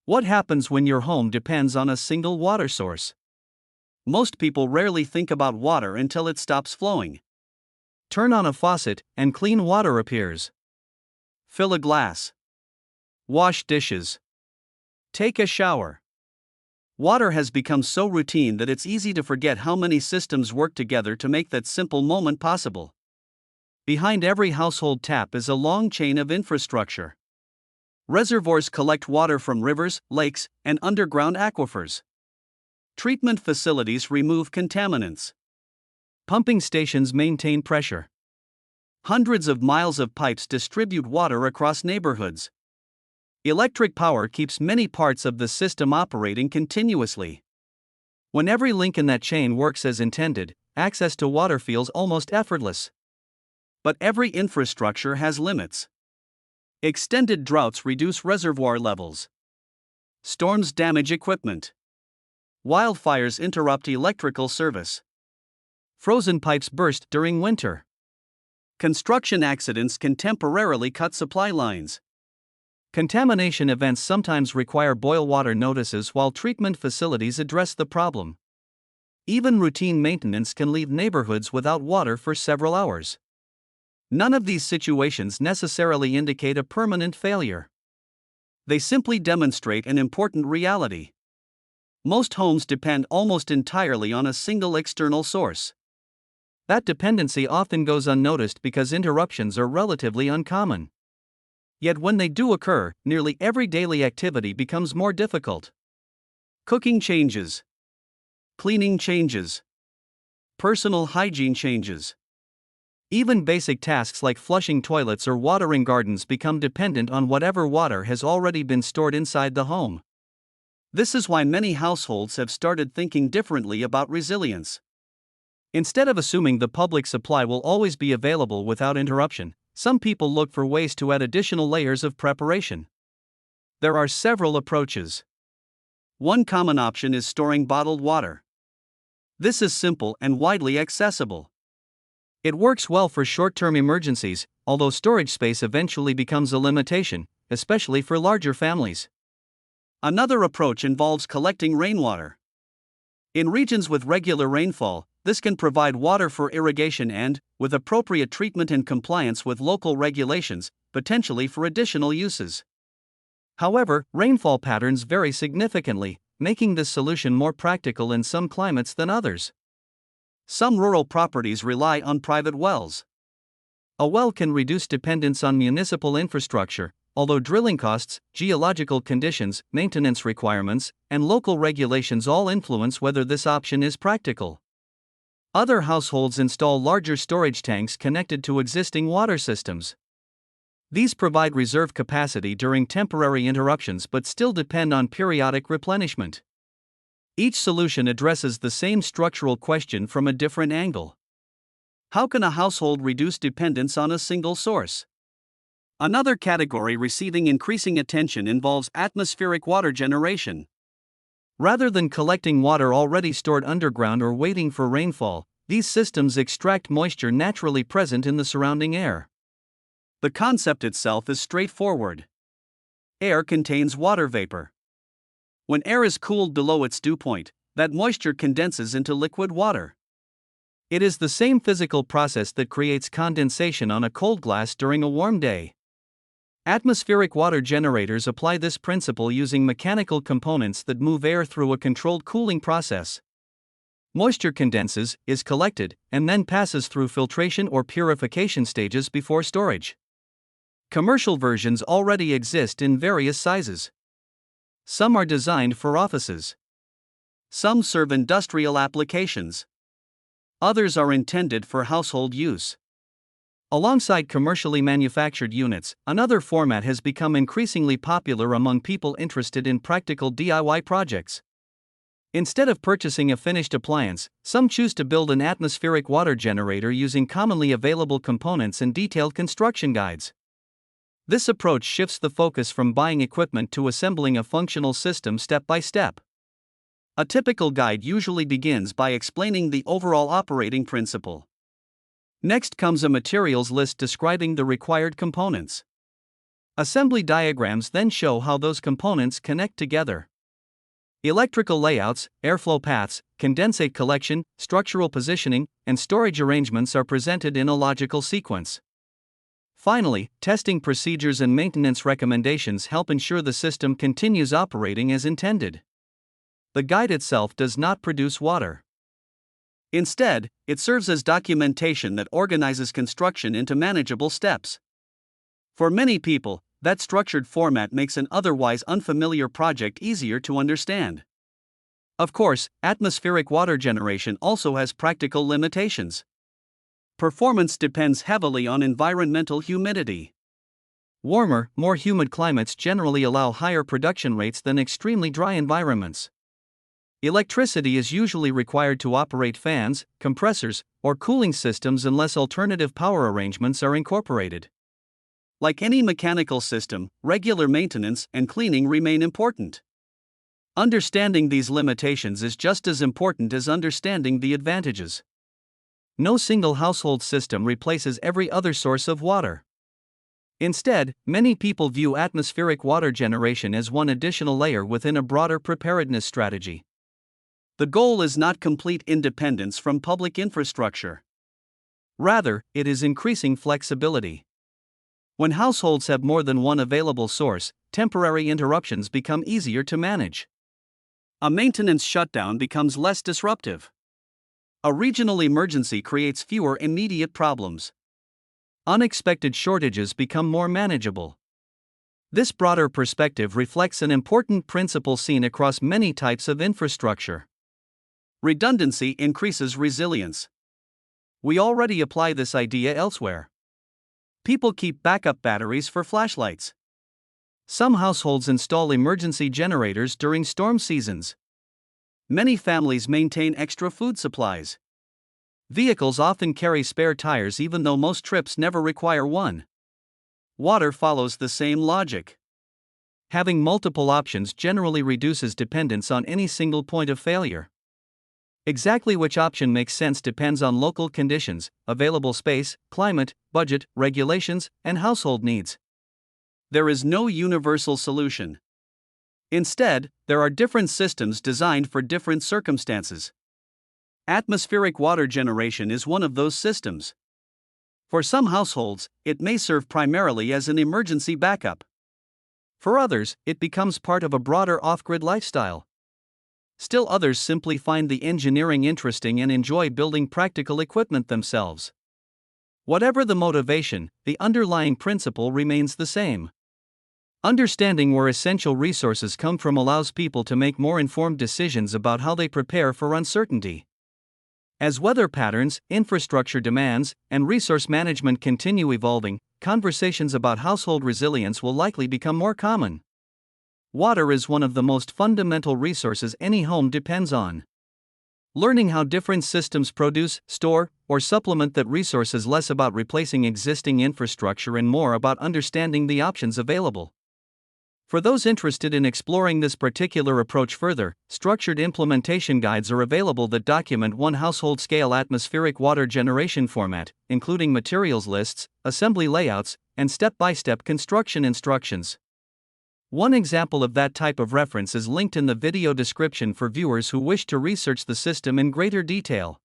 What happens when your home depends on a single water source? Most people rarely think about water until it stops flowing. Turn on a faucet, and clean water appears. Fill a glass. Wash dishes. Take a shower. Water has become so routine that it's easy to forget how many systems work together to make that simple moment possible. Behind every household tap is a long chain of infrastructure. Reservoirs collect water from rivers, lakes, and underground aquifers. Treatment facilities remove contaminants. Pumping stations maintain pressure. Hundreds of miles of pipes distribute water across neighborhoods. Electric power keeps many parts of the system operating continuously. When every link in that chain works as intended, access to water feels almost effortless. But every infrastructure has limits. Extended droughts reduce reservoir levels. Storms damage equipment. Wildfires interrupt electrical service. Frozen pipes burst during winter. Construction accidents can temporarily cut supply lines. Contamination events sometimes require boil water notices while treatment facilities address the problem. Even routine maintenance can leave neighborhoods without water for several hours. None of these situations necessarily indicate a permanent failure. They simply demonstrate an important reality. Most homes depend almost entirely on a single external source. That dependency often goes unnoticed because interruptions are relatively uncommon. Yet when they do occur, nearly every daily activity becomes more difficult. Cooking changes. Cleaning changes. Personal hygiene changes. Even basic tasks like flushing toilets or watering gardens become dependent on whatever water has already been stored inside the home. This is why many households have started thinking differently about resilience. Instead of assuming the public supply will always be available without interruption, some people look for ways to add additional layers of preparation. There are several approaches. One common option is storing bottled water. This is simple and widely accessible. It works well for short-term emergencies, although storage space eventually becomes a limitation, especially for larger families. Another approach involves collecting rainwater. In regions with regular rainfall, this can provide water for irrigation and, with appropriate treatment and compliance with local regulations, potentially for additional uses. However, rainfall patterns vary significantly, making this solution more practical in some climates than others. Some rural properties rely on private wells. A well can reduce dependence on municipal infrastructure, although drilling costs, geological conditions, maintenance requirements, and local regulations all influence whether this option is practical. Other households install larger storage tanks connected to existing water systems. These provide reserve capacity during temporary interruptions but still depend on periodic replenishment. Each solution addresses the same structural question from a different angle. How can a household reduce dependence on a single source? Another category receiving increasing attention involves atmospheric water generation. Rather than collecting water already stored underground or waiting for rainfall, these systems extract moisture naturally present in the surrounding air. The concept itself is straightforward. Air contains water vapor. When air is cooled below its dew point, that moisture condenses into liquid water. It is the same physical process that creates condensation on a cold glass during a warm day. Atmospheric water generators apply this principle using mechanical components that move air through a controlled cooling process. Moisture condenses, is collected, and then passes through filtration or purification stages before storage. Commercial versions already exist in various sizes. Some are designed for offices. Some serve industrial applications. Others are intended for household use. Alongside commercially manufactured units, another format has become increasingly popular among people interested in practical DIY projects. Instead of purchasing a finished appliance, some choose to build an atmospheric water generator using commonly available components and detailed construction guides. This approach shifts the focus from buying equipment to assembling a functional system step by step. A typical guide usually begins by explaining the overall operating principle. Next comes a materials list describing the required components. Assembly diagrams then show how those components connect together. Electrical layouts, airflow paths, condensate collection, structural positioning, and storage arrangements are presented in a logical sequence. Finally, testing procedures and maintenance recommendations help ensure the system continues operating as intended. The guide itself does not produce water. Instead, it serves as documentation that organizes construction into manageable steps. For many people, that structured format makes an otherwise unfamiliar project easier to understand. Of course, atmospheric water generation also has practical limitations. Performance depends heavily on environmental humidity. Warmer, more humid climates generally allow higher production rates than extremely dry environments. Electricity is usually required to operate fans, compressors, or cooling systems unless alternative power arrangements are incorporated. Like any mechanical system, regular maintenance and cleaning remain important. Understanding these limitations is just as important as understanding the advantages. No single household system replaces every other source of water. Instead, many people view atmospheric water generation as one additional layer within a broader preparedness strategy. The goal is not complete independence from public infrastructure. Rather, it is increasing flexibility. When households have more than one available source, temporary interruptions become easier to manage. A maintenance shutdown becomes less disruptive. A regional emergency creates fewer immediate problems. Unexpected shortages become more manageable. This broader perspective reflects an important principle seen across many types of infrastructure. Redundancy increases resilience. We already apply this idea elsewhere. People keep backup batteries for flashlights. Some households install emergency generators during storm seasons. Many families maintain extra food supplies. Vehicles often carry spare tires even though most trips never require one. Water follows the same logic. Having multiple options generally reduces dependence on any single point of failure. Exactly which option makes sense depends on local conditions, available space, climate, budget, regulations, and household needs. There is no universal solution. Instead, there are different systems designed for different circumstances. Atmospheric water generation is one of those systems. For some households, it may serve primarily as an emergency backup. For others, it becomes part of a broader off-grid lifestyle. Still others simply find the engineering interesting and enjoy building practical equipment themselves. Whatever the motivation, the underlying principle remains the same. Understanding where essential resources come from allows people to make more informed decisions about how they prepare for uncertainty. As weather patterns, infrastructure demands, and resource management continue evolving, conversations about household resilience will likely become more common. Water is one of the most fundamental resources any home depends on. Learning how different systems produce, store, or supplement that resource is less about replacing existing infrastructure and more about understanding the options available. For those interested in exploring this particular approach further, structured implementation guides are available that document one household-scale atmospheric water generation format, including materials lists, assembly layouts, and step-by-step construction instructions. One example of that type of reference is linked in the video description for viewers who wish to research the system in greater detail.